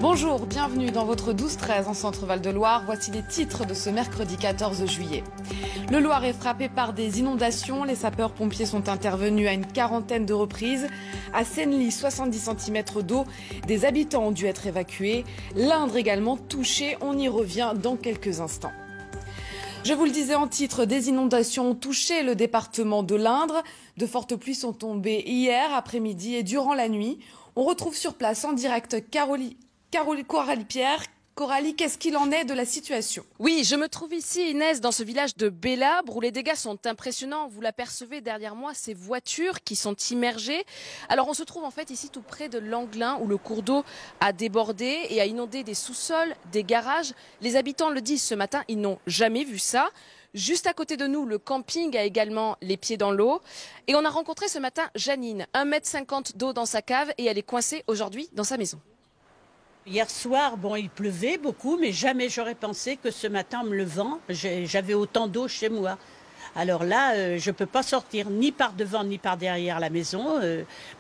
Bonjour, bienvenue dans votre 12-13 en Centre-Val de Loire. Voici les titres de ce mercredi 14 juillet. Le Loir est frappé par des inondations. Les sapeurs-pompiers sont intervenus à une quarantaine de reprises. À Senlis, 70 cm d'eau. Des habitants ont dû être évacués. L'Indre également touchée. On y revient dans quelques instants. Je vous le disais en titre, des inondations ont touché le département de l'Indre. De fortes pluies sont tombées hier après-midi et durant la nuit. On retrouve sur place en direct Coralie Pierre. Coralie, qu'est-ce qu'il en est de la situation? Oui, je me trouve ici, Inès, dans ce village de Bellabre où les dégâts sont impressionnants. Vous l'apercevez derrière moi, ces voitures qui sont immergées. Alors on se trouve en fait ici tout près de l'Anglin où le cours d'eau a débordé et a inondé des sous-sols, des garages. Les habitants le disent ce matin, ils n'ont jamais vu ça. Juste à côté de nous, le camping a également les pieds dans l'eau. Et on a rencontré ce matin Janine, 1,50 m d'eau dans sa cave et elle est coincée aujourd'hui dans sa maison. Hier soir, bon, il pleuvait beaucoup, mais jamais j'aurais pensé que ce matin, en me levant, j'avais autant d'eau chez moi. Alors là, je ne peux pas sortir ni par devant ni par derrière la maison.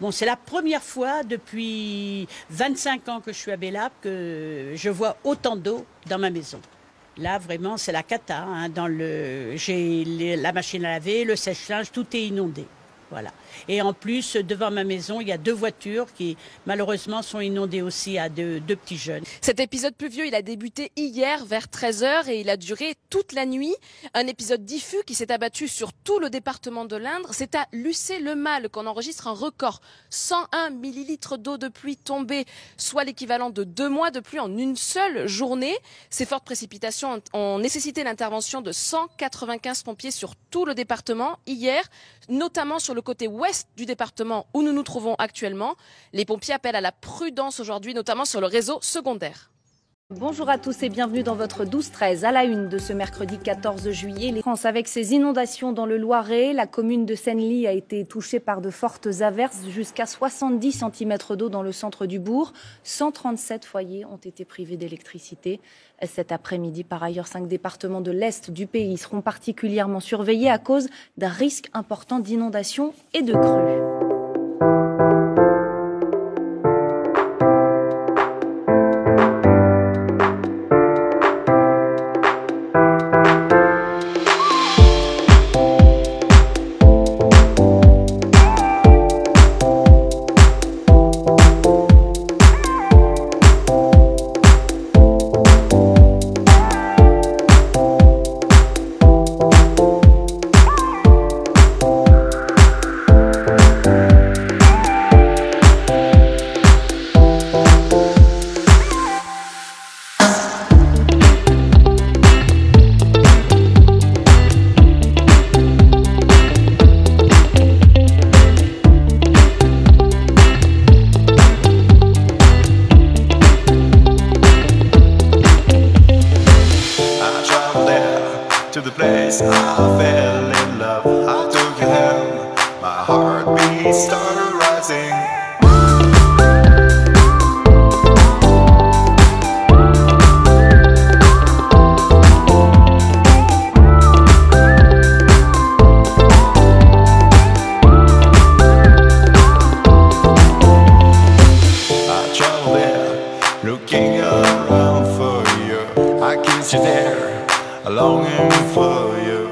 Bon, c'est la première fois depuis 25 ans que je suis à Bellabre que je vois autant d'eau dans ma maison. Là, vraiment, c'est la cata. Hein, j'ai la machine à laver, le sèche-linge, tout est inondé. Voilà. Et en plus, devant ma maison, il y a 2 voitures qui, malheureusement, sont inondées aussi à deux petits jeunes. Cet épisode pluvieux, il a débuté hier vers 13 h et il a duré toute la nuit. Un épisode diffus qui s'est abattu sur tout le département de l'Indre. C'est à Lucé-le-Mal qu'on enregistre un record. 101 millilitres d'eau de pluie tombée, soit l'équivalent de 2 mois de pluie en une seule journée. Ces fortes précipitations ont nécessité l'intervention de 195 pompiers sur tout le département hier, notamment sur le côté ouest du département où nous nous trouvons actuellement. Les pompiers appellent à la prudence aujourd'hui, notamment sur le réseau secondaire. Bonjour à tous et bienvenue dans votre 12-13. À la une de ce mercredi 14 juillet, les France avec ces inondations dans le Loiret. La commune de Senlis a été touchée par de fortes averses, jusqu'à 70 cm d'eau dans le centre du bourg. 137 foyers ont été privés d'électricité. Cet après-midi, par ailleurs, 5 départements de l'Est du pays seront particulièrement surveillés à cause d'un risque important d'inondation et de crues. To the place I fell in love, I took your hand, my heartbeat started rising. I traveled there, looking around for you. I kissed you there, longing for you.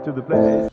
To the place.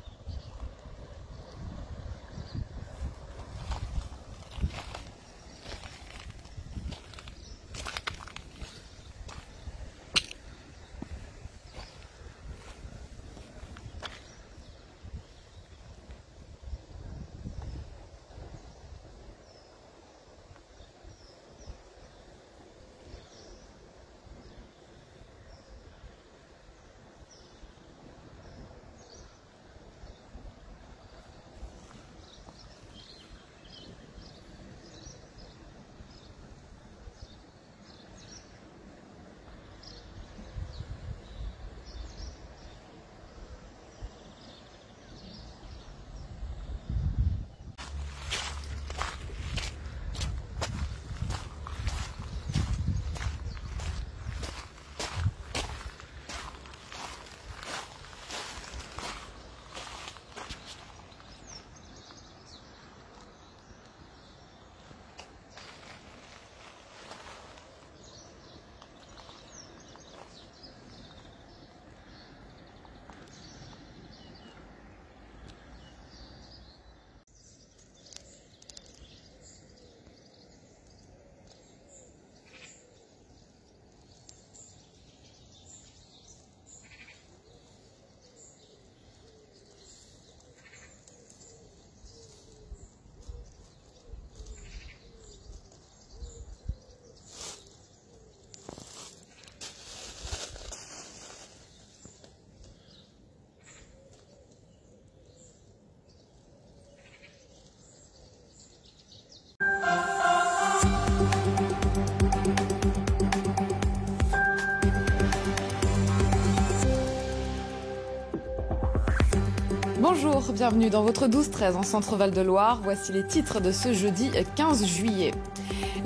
Bonjour, bienvenue dans votre 12-13 en Centre-Val de Loire. Voici les titres de ce jeudi 15 juillet.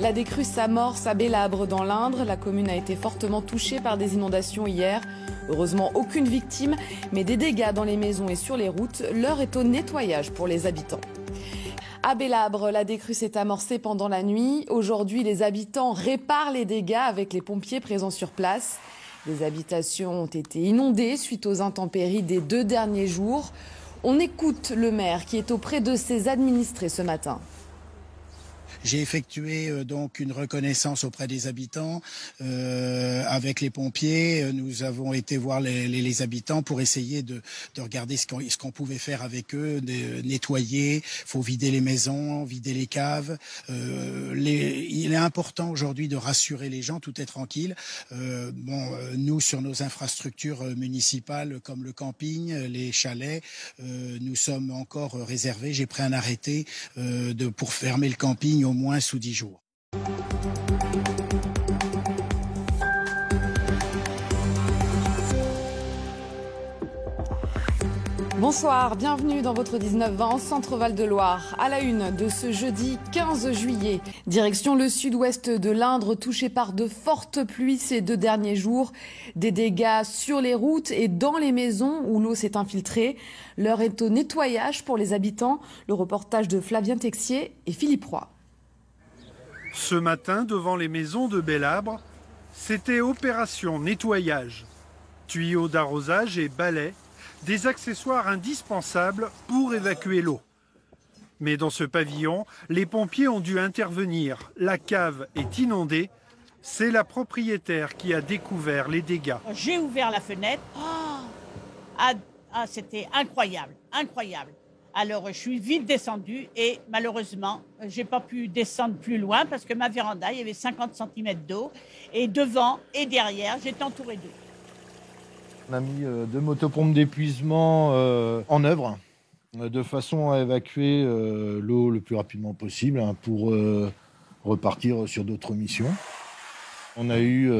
La décrue s'amorce à Bélabre dans l'Indre. La commune a été fortement touchée par des inondations hier. Heureusement, aucune victime, mais des dégâts dans les maisons et sur les routes. L'heure est au nettoyage pour les habitants. À Bélabre, la décrue s'est amorcée pendant la nuit. Aujourd'hui, les habitants réparent les dégâts avec les pompiers présents sur place. Des habitations ont été inondées suite aux intempéries des 2 derniers jours. On écoute le maire qui est auprès de ses administrés ce matin. J'ai effectué donc une reconnaissance auprès des habitants avec les pompiers. Nous avons été voir les habitants pour essayer de regarder ce qu'on pouvait faire avec eux, de nettoyer. Faut vider les maisons, vider les caves. Il est important aujourd'hui de rassurer les gens, tout est tranquille. Nous sur nos infrastructures municipales comme le camping, les chalets, nous sommes encore réservés. J'ai pris un arrêté pour fermer le camping au moins sous 10 jours. Bonsoir, bienvenue dans votre 19-20 en Centre Val-de-Loire. À la une de ce jeudi 15 juillet, direction le sud-ouest de l'Indre, touché par de fortes pluies ces 2 derniers jours. Des dégâts sur les routes et dans les maisons où l'eau s'est infiltrée. L'heure est au nettoyage pour les habitants. Le reportage de Flavien Texier et Philippe Roy. Ce matin, devant les maisons de Belleabre, c'était opération nettoyage. Tuyaux d'arrosage et balais, des accessoires indispensables pour évacuer l'eau. Mais dans ce pavillon, les pompiers ont dû intervenir. La cave est inondée. C'est la propriétaire qui a découvert les dégâts. J'ai ouvert la fenêtre. C'était incroyable, incroyable. Alors, je suis vite descendue et malheureusement, j'ai pas pu descendre plus loin parce que ma véranda, il y avait 50 cm d'eau. Et devant et derrière, j'étais entourée d'eau. On a mis 2 motopompes d'épuisement en œuvre de façon à évacuer l'eau le plus rapidement possible pour repartir sur d'autres missions. On a eu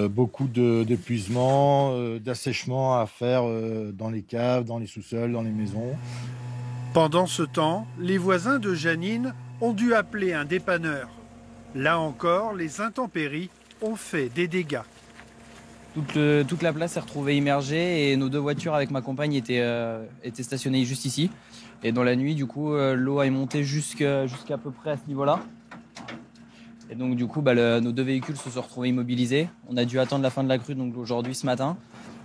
beaucoup d'épuisement, d'assèchement à faire dans les caves, dans les sous-sols, dans les maisons. Pendant ce temps, les voisins de Janine ont dû appeler un dépanneur. Là encore, les intempéries ont fait des dégâts. Toute la place s'est retrouvée immergée et nos 2 voitures avec ma compagne étaient stationnées juste ici. Et dans la nuit, du coup, l'eau est montée jusqu'à peu près à ce niveau-là. Et donc du coup, nos 2 véhicules se sont retrouvés immobilisés. On a dû attendre la fin de la crue, donc aujourd'hui, ce matin.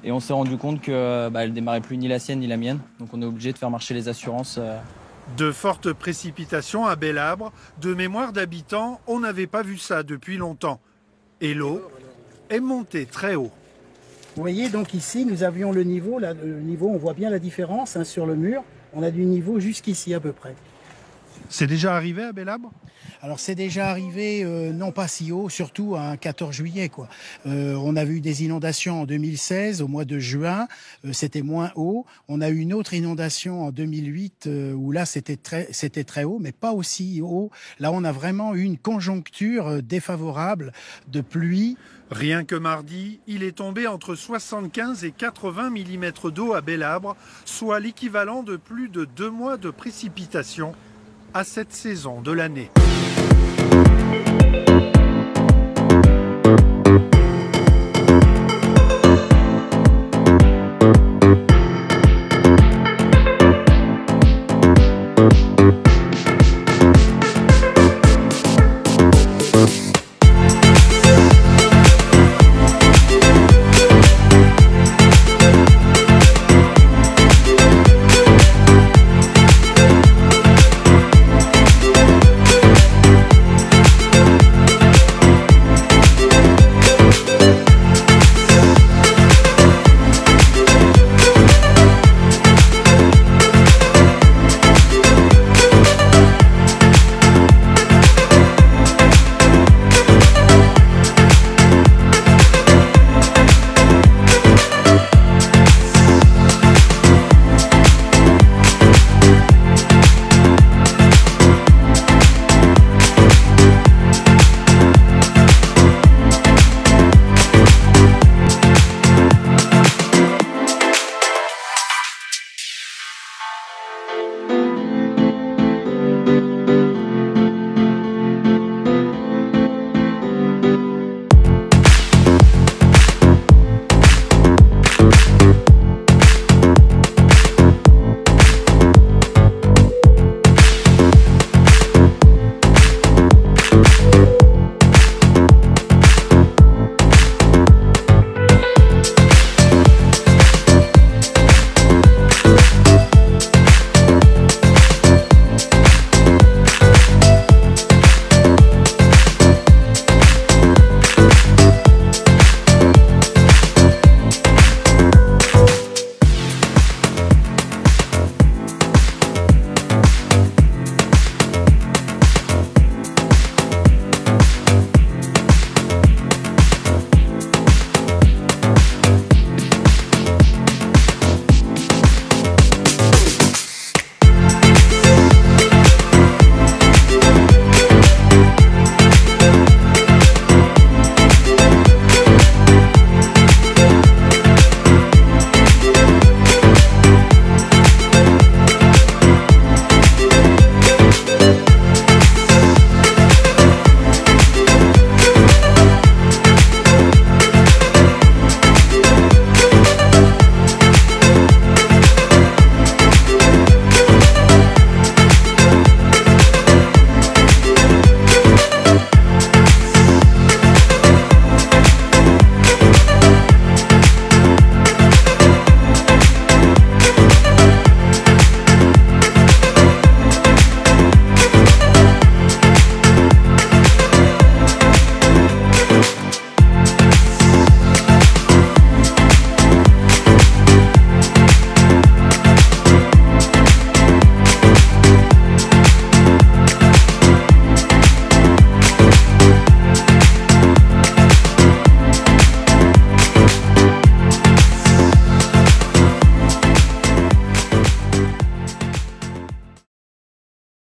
Et on s'est rendu compte qu'elle ne démarrait plus ni la sienne ni la mienne. Donc on est obligé de faire marcher les assurances. De fortes précipitations à Belleabre, de mémoire d'habitants, on n'avait pas vu ça depuis longtemps. Et l'eau est montée très haut. Vous voyez, donc ici, nous avions le niveau. Là, le niveau, on voit bien la différence sur le mur. On a du niveau jusqu'ici à peu près. C'est déjà arrivé à Belleabre ? Alors c'est déjà arrivé, non pas si haut, surtout un 14 juillet. On a eu des inondations en 2016, au mois de juin, c'était moins haut. On a eu une autre inondation en 2008, où là c'était très haut, mais pas aussi haut. Là on a vraiment eu une conjoncture défavorable de pluie. Rien que mardi, il est tombé entre 75 et 80 mm d'eau à Belleabre, soit l'équivalent de plus de 2 mois de précipitations à cette saison de l'année.